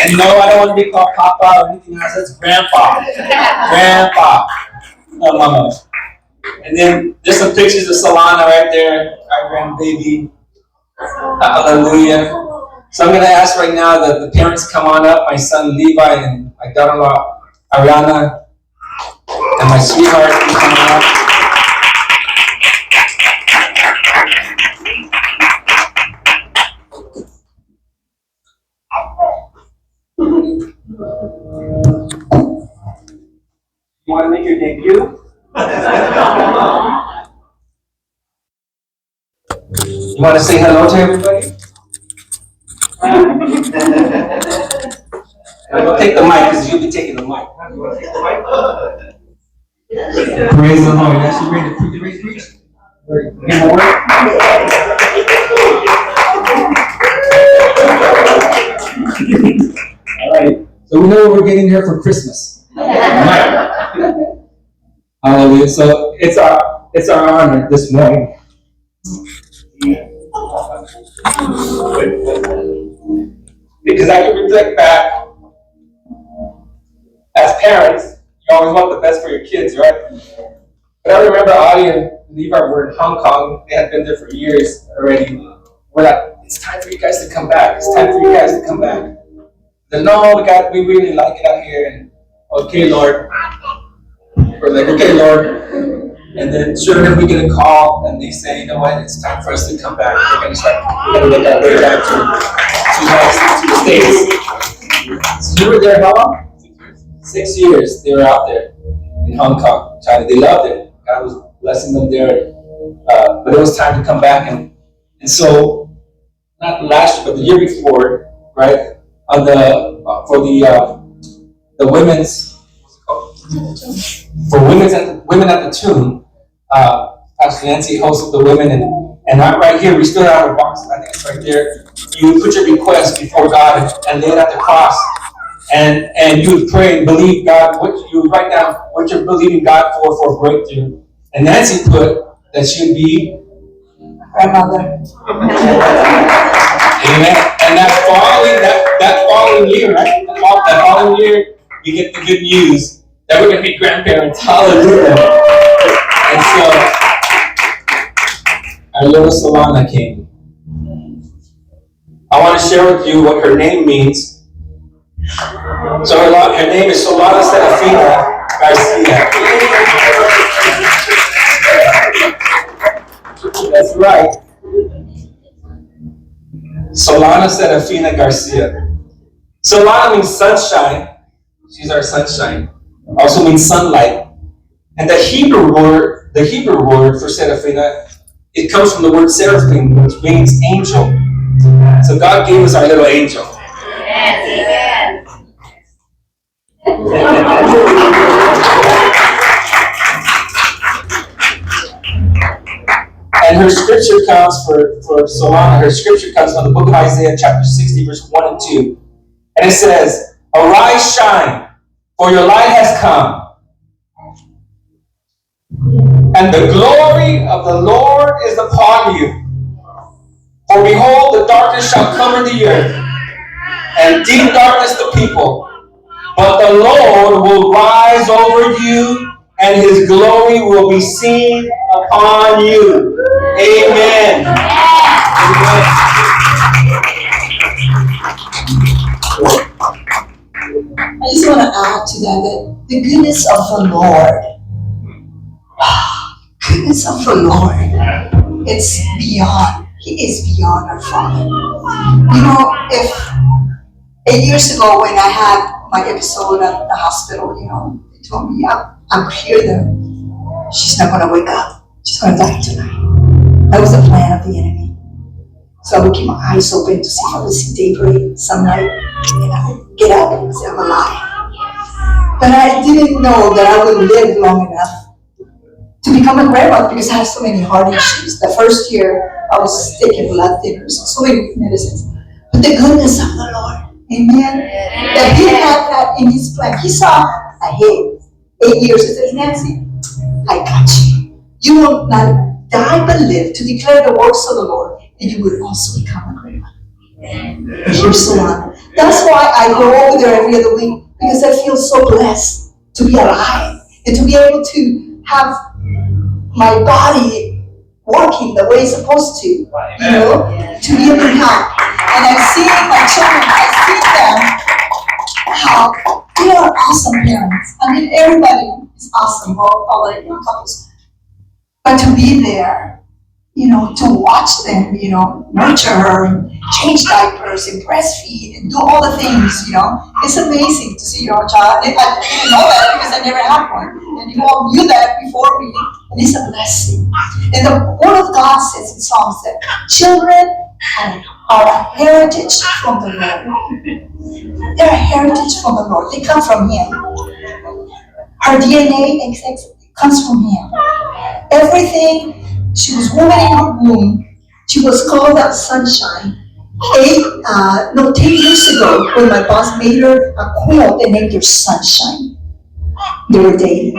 And no, I don't want to be called Papa or anything else. That's Grandpa. Grandpa. Oh, Mama. And then there's some pictures of Solana right there, our grandbaby. Hallelujah. So I'm going to ask right now that the parents come on up, my son Levi and my daughter-in-law Ariana, and my sweetheart come on up. You want to make your debut? You want to say hello to everybody? I'll take the mic because you'll be taking the mic. Praise the Lord. That's ready to preach. Get more work. All right. So we know what we're getting here for Christmas. Hallelujah. So it's our honor this morning. Because I can reflect back, as parents, you always want the best for your kids, right? But I remember Audie and Levi were in Hong Kong. They had been there for years already. We're like, it's time for you guys to come back. It's time for you guys to come back. Then, no, we really like it out here. And, okay, Lord. We're like, okay, Lord. And then sure enough, we get a call and they say, you know what, it's time for us to come back. We're going to make our way back to the States. So you were there how long? 6 years they were out there in Hong Kong, China. They loved it. God was blessing them there. But it was time to come back. And so, not last year, but the year before, right, on for the women's, for women at the tomb, Pastor Nancy hosted the women, and right here, we still have a box, I think it's right there. You would put your request before God and lay it at the cross, and you would pray and believe God, you would write down what you're believing God for a breakthrough. And Nancy put that she would be grandmother. Amen. And that following year, right? That following year, we get the good news that we're going to be grandparents. Hallelujah. And so, our little Solana came. I want to share with you what her name means. So her name is Solana Garcia. That's right. Solana Garcia. Solana means sunshine. She's our sunshine. Also means sunlight. And the Hebrew word for Serafina, it comes from the word seraphim, which means angel. So God gave us our little angel. Yes, amen. And her scripture comes for Solana, her scripture comes from the book of Isaiah, chapter 60, verse 1 and 2. And it says, "Arise, shine, for your light has come. And the glory of the Lord is upon you. For behold, the darkness shall cover the earth, and deep darkness the people. But the Lord will rise over you, and his glory will be seen upon you." Amen. Amen. I just want to add to that the goodness of the Lord. Goodness of the Lord. It's beyond. He is beyond our Father. You know, if 8 years ago when I had my episode at the hospital, you know, they told me, I'm here there. She's not going to wake up. She's going to die tonight. That was the plan of the enemy. So I would keep my eyes open to see if I would see daybreak, sunlight, and I would get up and say I'm alive. But I didn't know that I would live long enough to become a grandmother because I have so many heart issues. The first year, I was taking blood thinners and so many medicines. But the goodness of the Lord, amen, that he had that in his plan. He saw ahead, 8 years, he says, Nancy, I got you. You will not die but live to declare the works of the Lord, and you will also become a grandmother. Here's the one. That's why I go over there every other week, because I feel so blessed to be alive and to be able to have my body working the way it's supposed to, to be able to help. And I see my children, I see them, how they are awesome parents. I mean, everybody is awesome, all the couples. But to be there, to watch them, nurture her, and change diapers, and breastfeed, and do all the things, it's amazing to see your child. I didn't know that because I never had one. And you all knew that before me, and it's a blessing. And the Word of God says in Psalms that children are a heritage from the Lord. They're a heritage from the Lord. They come from Him. Her DNA comes from Him. Everything, she was woman in her womb. She was called out sunshine. 10 years ago, when my boss made her a quilt and named her Sunshine. They were dating.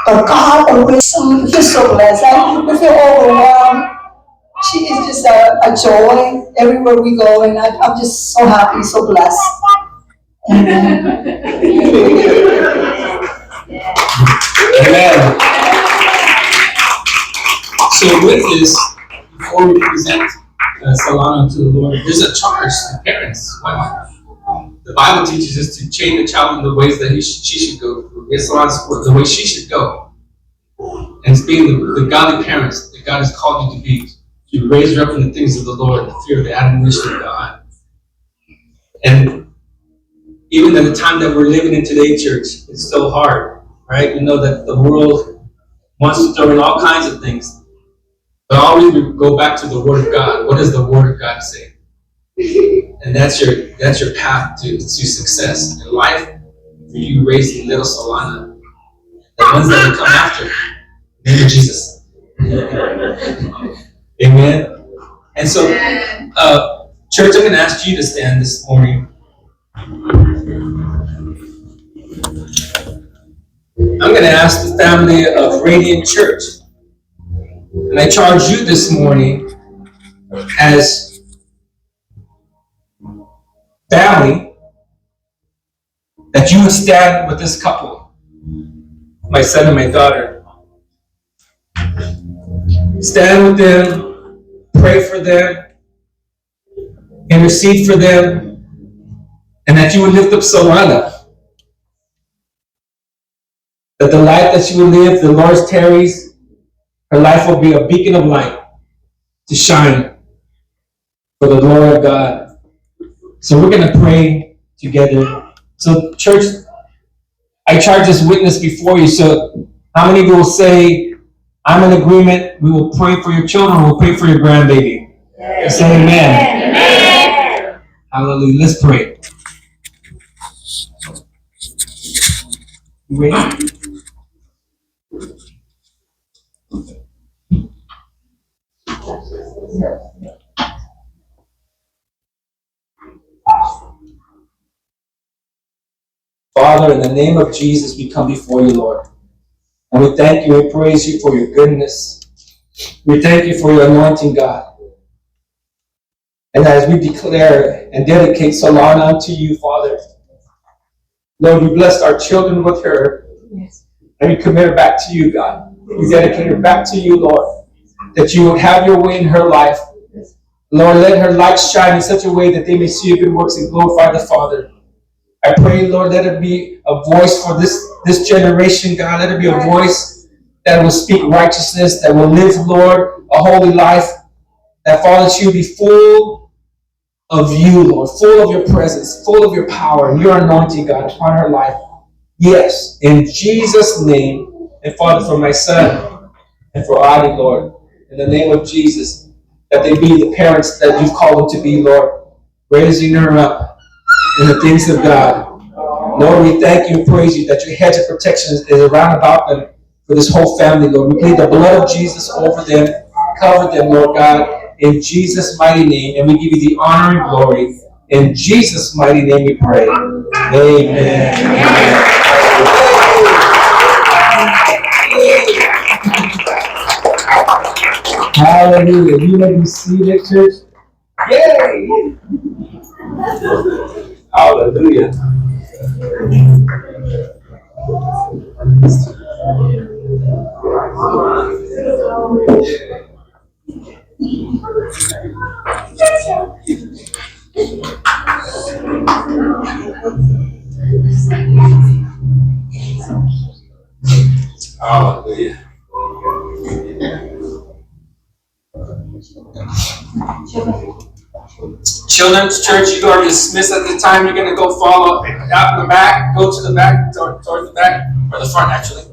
But God always, I feel so blessed. I feel overwhelmed. She is just a joy everywhere we go, and I'm just so happy, so blessed. Amen. Amen. So with this, before we present Solana to the Lord, there's a charge to parents. The Bible teaches us to train the child in the ways that she should go. It's the way she should go. And it's being the godly parents that God has called you to be. To raise her up in the things of the Lord, the fear, the admiration of God. And even at the time that we're living in today, church, it's so hard, right? We know that the world wants to throw in all kinds of things. But always we go back to the Word of God. What does the Word of God say? And that's your path to success in life. For you raising little Solana, the ones that will come after. In the name of Jesus. Amen. And so, church, I'm going to ask you to stand this morning. I'm going to ask the family of Radiant Church. And I charge you this morning as family that you would stand with this couple, my son and my daughter. Stand with them, pray for them, intercede for them, and that you would lift up Solana. That the life that she will live, the Lord tarries, her life will be a beacon of light to shine for the glory of God. So we're going to pray together. So church, I charge this witness before you. So how many will say, I'm in agreement, we will pray for your children, we'll pray for your grandbaby. Yes. Say amen. Amen. Hallelujah. Let's pray. You ready? Father, in the name of Jesus, we come before you, Lord. And we thank you and praise you for your goodness. We thank you for your anointing, God. And as we declare and dedicate Solana unto you, Father, Lord, we blessed our children with her. Yes. And we commit her back to you, God. We dedicate her back to you, Lord, that you would have your way in her life. Lord, let her light shine in such a way that they may see your good works and glorify the Father. I pray, Lord, let it be a voice for this generation, God. Let it be a voice that will speak righteousness, that will live, Lord, a holy life. That, Father, she will be full of you, Lord, full of your presence, full of your power and your anointing, God, upon her life. Yes, in Jesus' name. And, Father, for my son and for Adi, Lord, in the name of Jesus, that they be the parents that you've called them to be, Lord, raising her up in the things of God. Lord, we thank you and praise you that your hedge of protection is around about them for this whole family, Lord. We plead the blood of Jesus over them, cover them, Lord God, in Jesus' mighty name, and we give you the honor and glory. In Jesus' mighty name we pray. Amen. Hallelujah. You may be seated, church. Yay! Hallelujah. Hallelujah. Children's church, you are dismissed at the time. You're going to go follow out in the back. Go to the back, towards the back, or the front, actually.